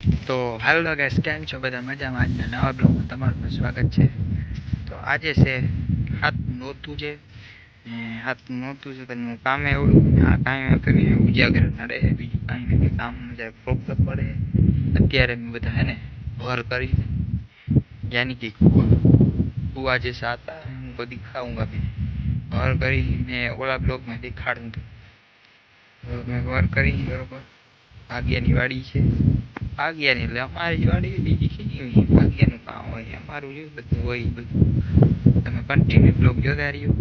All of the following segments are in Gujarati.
તો હાલો ગાઈસ, કેમ છો બધા? મજામાં? આજના નવા બ્લોગમાં તમારું સ્વાગત છે. તો આજે છે હાથ નોતું છે ને હાથ નોતું છે તો કામે એવું આ કાંઈ કરીને ઉજાગર નડે, બીજું કાંઈ નથી. કામ જ્યારે પ્રોબ્લેમ પડે અત્યારે બધા હે ને ઘર કરી યાની કે કુआ जैसा आता है उनको दिखाऊंगा मैं। और કરીને ઓલા બ્લોગ માં દેખાડું મેં ઘર કરી બરોબર. ભાગ્યાની વાડી છે, ભાગ્યાની એટલે અમારી વાડી બીજી ખીચી ભાગ્યાનું કામ હોય અમારું જે બધું હોય બધું તમે કન્ટિન્યુ બ્લોગ જોતા રહ્યો.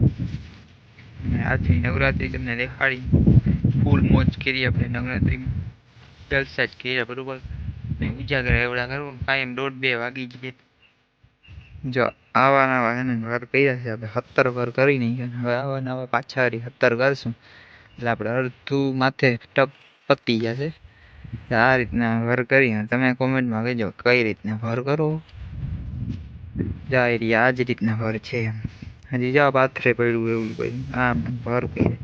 અને આજની નવરાત્રી તમને દેખાડી, ફૂલ મોજ કરી આપણે નવરાત્રીમાં, જલસા જ કર્યા બરોબર. ઉજાગર એવડા કરવું કાયમ 1:30-2 વાગી જાય. જો આવા નવા એને ઘર કર્યા છે આપણે 17 ઘર કરી નહીં, હવે આવા નવા પાછા 17 કરશું એટલે આપણે અડધું માથે ટપ પતી જશે. આ રીતના ઘર કરીને તમે કોમેન્ટમાં કહેજો કઈ રીતના ઘર કરો. જાય આ જ રીતના ઘર છે એમ. હજી જા પાથરે પડ્યું એવું બધું આમ ઘર કરે.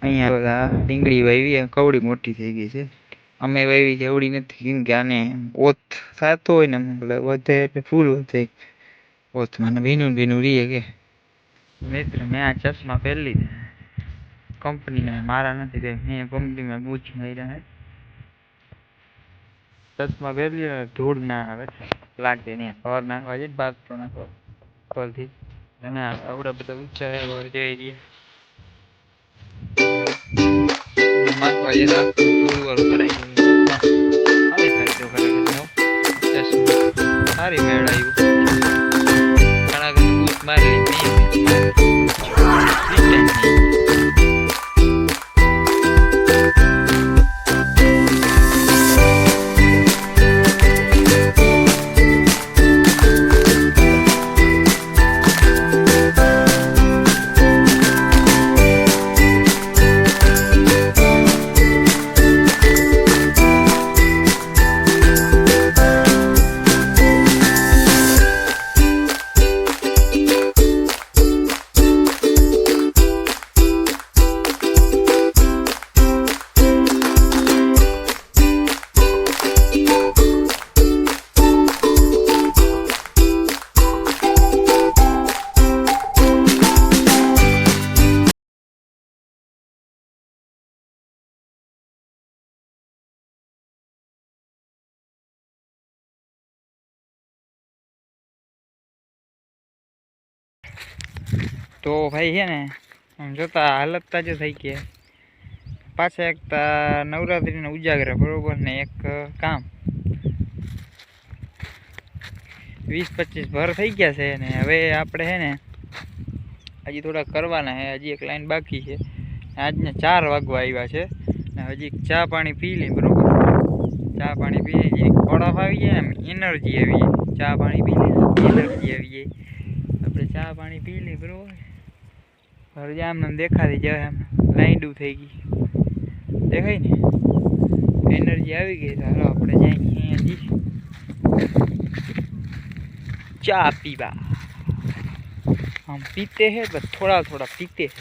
અહીંયા બધા ડીંગળી વાવી કવડી મોટી થઈ ગઈ છે. અમે વાવી એવડી નથી કેમ કે આને ઓથ થતો હોય ને એટલે વધે એટલે ફૂલ વધે ઓથમાં ભીનું ભીનું રહીએ કે. મિત્ર મેં આ ચશ્મા પહેરી કંપનીના મારા નથી તે મેં કંપનીમાં બૂચ માર્યા હે. ચશ્મા પહેરી ધૂળ ના આવે લાગે ને હવાર નાખવા જાય બાદ તો નાખવા કોલથી અને આવડા બધા ઊંચા જઈ રહ્યા માથવા જતા ધૂળ વાળું કરાઈ સારી મેળાયું ઘણા બૂચ મારી તો ભાઈ છે ને આમ જોતા હાલત તાજો થઈ ગયા. પાછા એક નવરાત્રીના ઉજાગરા બરોબર ને એક કામ 20-25 ભર થઈ ગયા છે ને હવે આપણે છે ને હજી થોડા કરવાના છે. હજી એક લાઈન બાકી છે. આજને 4 વાગવા આવ્યા છે ને હજી ચા પાણી પી લે બરોબર. ચા પાણી પી લઈએ ખોડાફ આવી જાય ને એનર્જી આવી જાય. ચા પાણી પી લે એનર્જી આવી જાય. આપણે ચા પાણી પી લઈએ બરોબર. ઘર આમ દેખાતી જાય આમ લાઈન્ડું થઈ ગઈ દેખાય ને એનર્જી આવી ગઈ. ચાલો આપણે જઈએ चा पीवा. हम पीते हैं बस थोड़ा थोड़ा पीते हैं.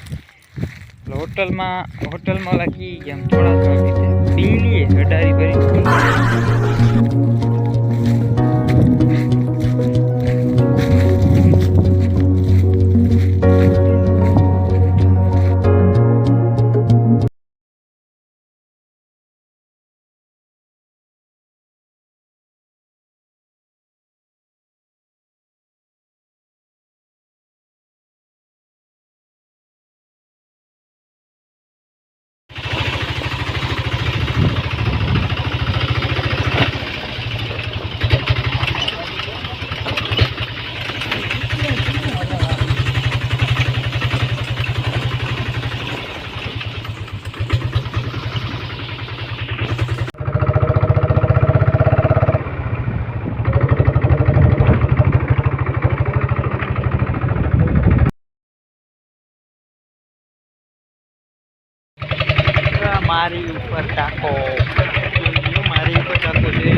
होटल में वाला की हम थोड़ा थोड़ा पीते पी लिए हटारी भरी. મારી ઉપર ટાકો મારી ઉપર ટાકો છે.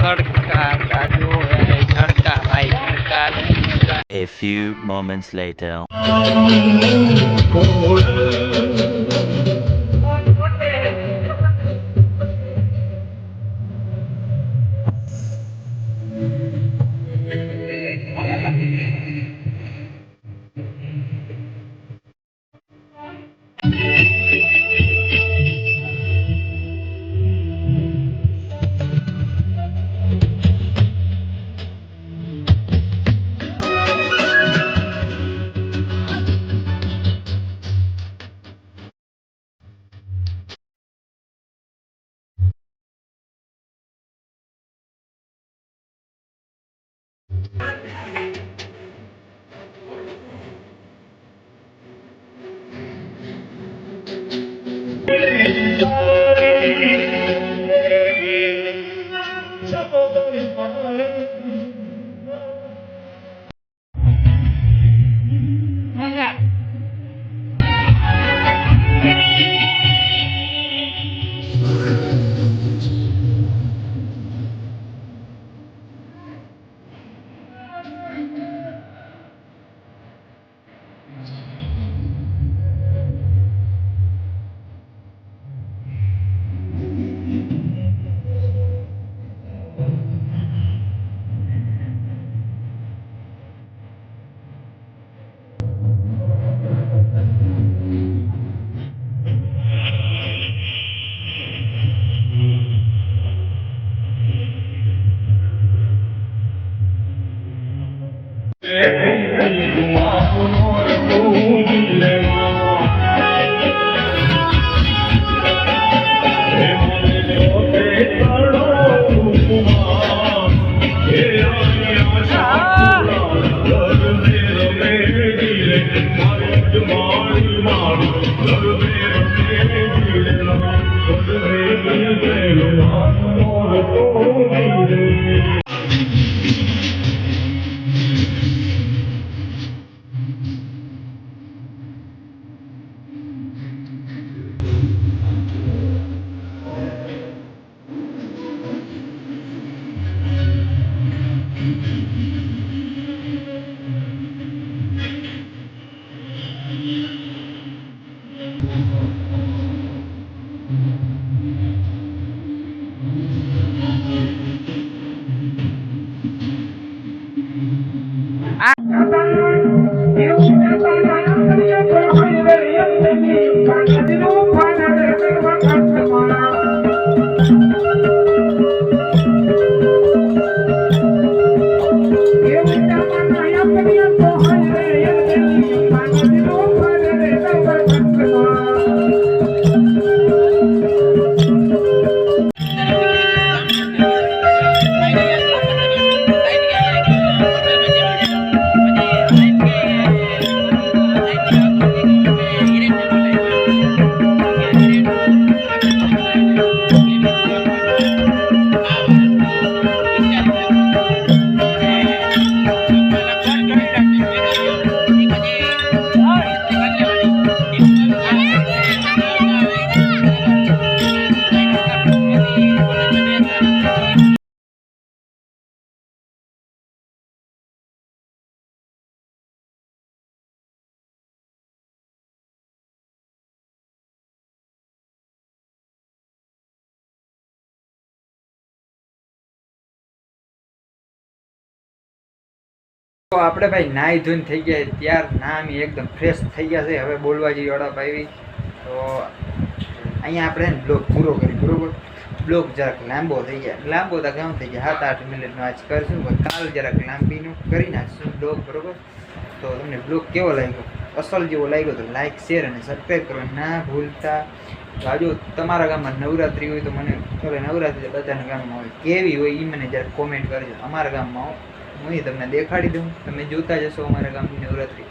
खड़का का जो है झड़का भाई झड़का. A few moments later. તો આપણે ભાઈ નાહી ધોઈને થઈ ગયા ત્યાર નામ એકદમ ફ્રેશ થઈ ગયા છે. હવે બોલવા જેવી ઓળપ આવી તો અહીંયા આપણે બ્લોગ પૂરો કરી બરોબર. બ્લોગ જરાક લાંબો થઈ ગયા, લાંબો તો કેમ થઈ ગયા 7-8 મિનિટનો આજ કરશું, પણ કાલ જરાક લાંબીનું કરી નાખશું બ્લોગ બરોબર. તો તમને બ્લોગ કેવો લાગ્યો, અસલ જેવો લાગ્યો તો લાઇક શેર અને સબસ્ક્રાઈબ કરવા ના ભૂલતા. જો તમારા ગામમાં નવરાત્રિ હોય તો મને ચાલો, નવરાત્રિ બધાના ગામમાં હોય, કેવી હોય એ મને જરાક કોમેન્ટ કરજો. અમારા ગામમાં હું તમને દેખાડી દઉં, તમે જોતા જશો અમારા ગામની નવરાત્રિ.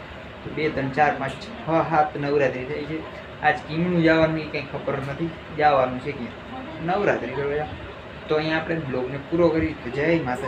તો 2 3 4 5 6 7 નવરાત્રિ થઈ છે. આજ કીમનું જવાનું કંઈ ખબર નથી, જવાનું છે ક્યાં નવરાત્રિ કરવા. તો અહીંયા આપણે બ્લોગને પૂરો કરી. જય માતા.